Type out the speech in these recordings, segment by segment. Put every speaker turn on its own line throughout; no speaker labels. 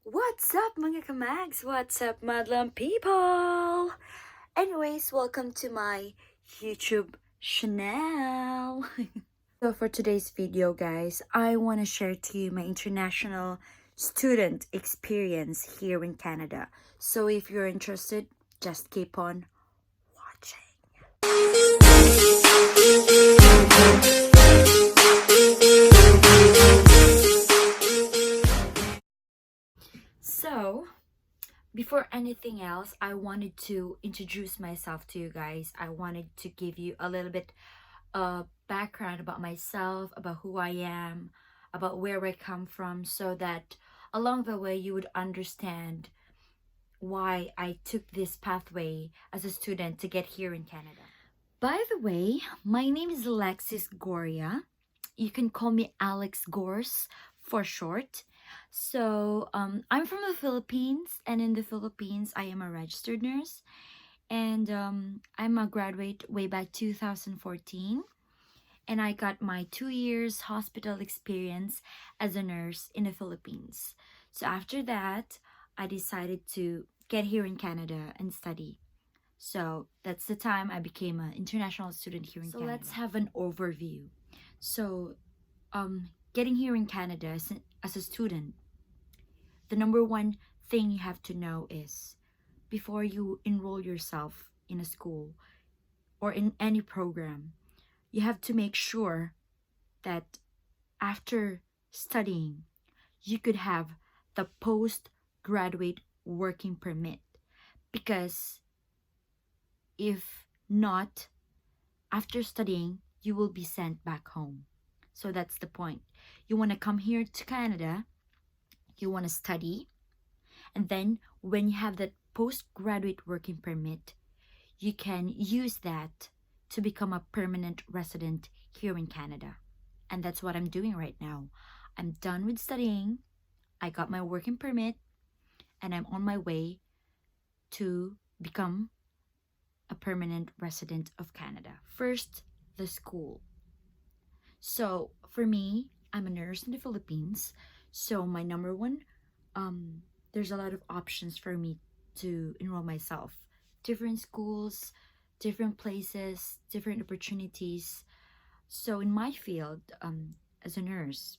What's up mga kamags? What's up madlang people? Anyways, welcome to my YouTube channel. So for today's video guys, I want to share to you my international student experience here in Canada. So if you're interested, just keep on watching. So before anything else, I wanted to introduce myself to you guys. I wanted to give you a little bit background about myself, about who I am, about where I come from, so that along the way you would understand why I took this pathway as a student to get here in Canada. By the way, my name is Alexis Goria. You can call me Alex Gors for short. So I'm from the Philippines, and in the Philippines I am a registered nurse, and I'm a graduate way back 2014, and I got my 2 years hospital experience as a nurse in the Philippines. So after that, I decided to get here in Canada and study. So that's the time I became an international student here in Canada. So let's have an overview. So getting here in Canada as a student, the number one thing you have to know is before you enroll yourself in a school or in any program, you have to make sure that after studying, you could have the postgraduate working permit. Because if not, after studying, you will be sent back home. So that's the point. You want to come here to Canada, you want to study, and then when you have that postgraduate working permit, you can use that to become a permanent resident here in Canada. And that's what I'm doing right now. I'm done with studying, I got my working permit, and I'm on my way to become a permanent resident of Canada. First, the school. So for me, I'm a nurse in the Philippines. So my number one, there's a lot of options for me to enroll myself. Different schools, different places, different opportunities. So in my field, as a nurse,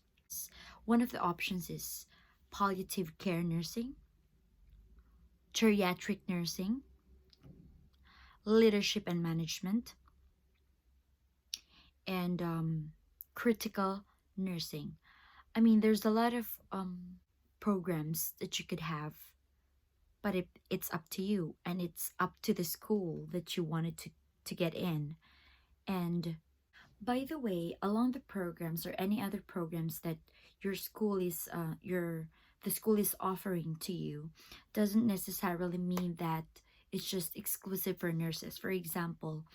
one of the options is palliative care nursing, geriatric nursing, leadership and management, and critical nursing. I mean, there's a lot of programs that you could have, but it's up to you, and it's up to the school that you wanted to get in. And by the way, along the programs or any other programs that your school is the school is offering to you, doesn't necessarily mean that it's just exclusive for nurses. For example,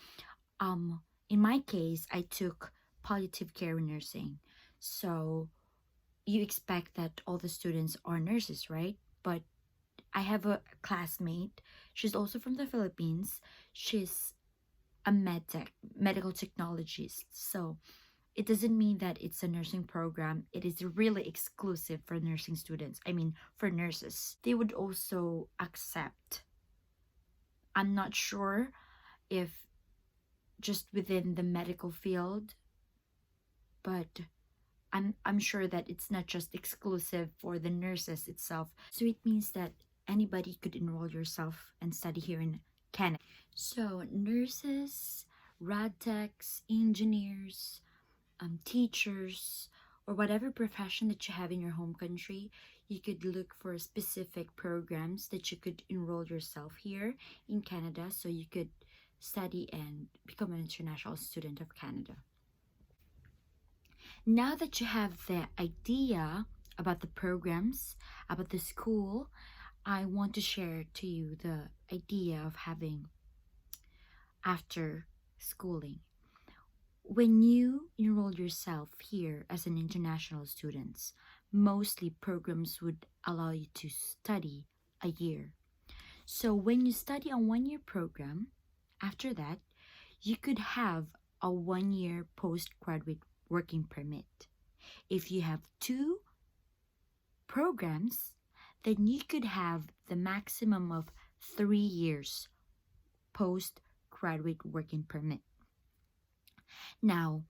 in my case, I took palliative care nursing. So you expect that all the students are nurses, right? But I have a classmate. She's also from the Philippines. She's a medical technologist. So it doesn't mean that it's a nursing program. It is really exclusive for nursing students. I mean, for nurses. They would also accept. I'm not sure if just within the medical field, but I'm sure that it's not just exclusive for the nurses itself. So it means that anybody could enroll yourself and study here in Canada. So nurses, rad techs, engineers, teachers, or whatever profession that you have in your home country, you could look for specific programs that you could enroll yourself here in Canada, so you could study and become an international student of Canada. Now that you have the idea about the programs, about the school, I want to share to you the idea of having after schooling. When you enroll yourself here as an international student, mostly programs would allow you to study a year. So when you study a 1-year program, after that, you could have a 1-year postgraduate working permit. If you have 2 programs, then you could have the maximum of 3 years postgraduate working permit. Now,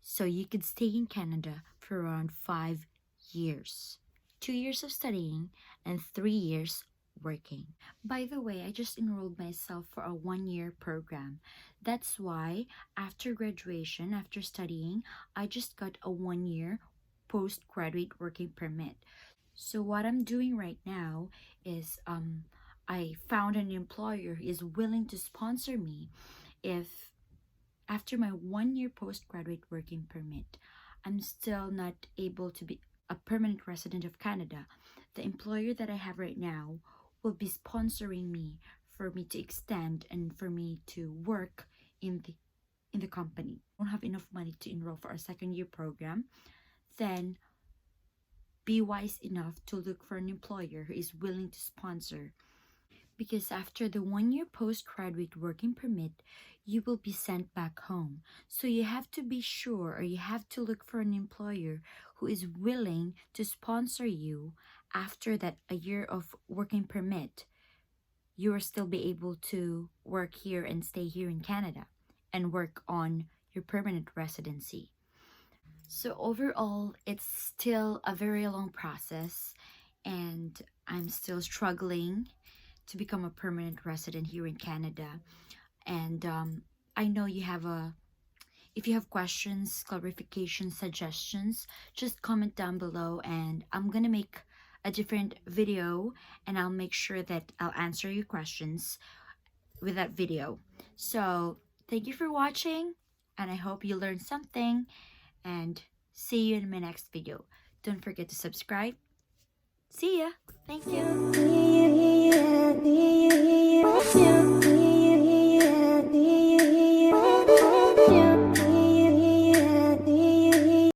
so you could stay in Canada for around 5 years. 2 years of studying and 3 years working. By the way, I just enrolled myself for a 1 year program. That's why after graduation, after studying, I just got a 1 year postgraduate working permit. So what I'm doing right now is I found an employer who is willing to sponsor me if after my 1 year postgraduate working permit, I'm still not able to be a permanent resident of Canada. The employer that I have right now will be sponsoring me for me to extend and for me to work in the company. I don't have enough money to enroll for a 2nd year program, then be wise enough to look for an employer who is willing to sponsor. Because after the 1 year postgraduate working permit, you will be sent back home. So you have to be sure, or you have to look for an employer who is willing to sponsor you after that a year of working permit. You will still be able to work here and stay here in Canada and work on your permanent residency. So overall, it's still a very long process, and I'm still struggling to become a permanent resident here in Canada. And I know if you have questions, clarifications, suggestions, just comment down below, and I'm gonna make a different video, and I'll make sure that I'll answer your questions with that video. So thank you for watching, and I hope you learned something, and see you in my next video. Don't forget to subscribe. See ya. Thank you.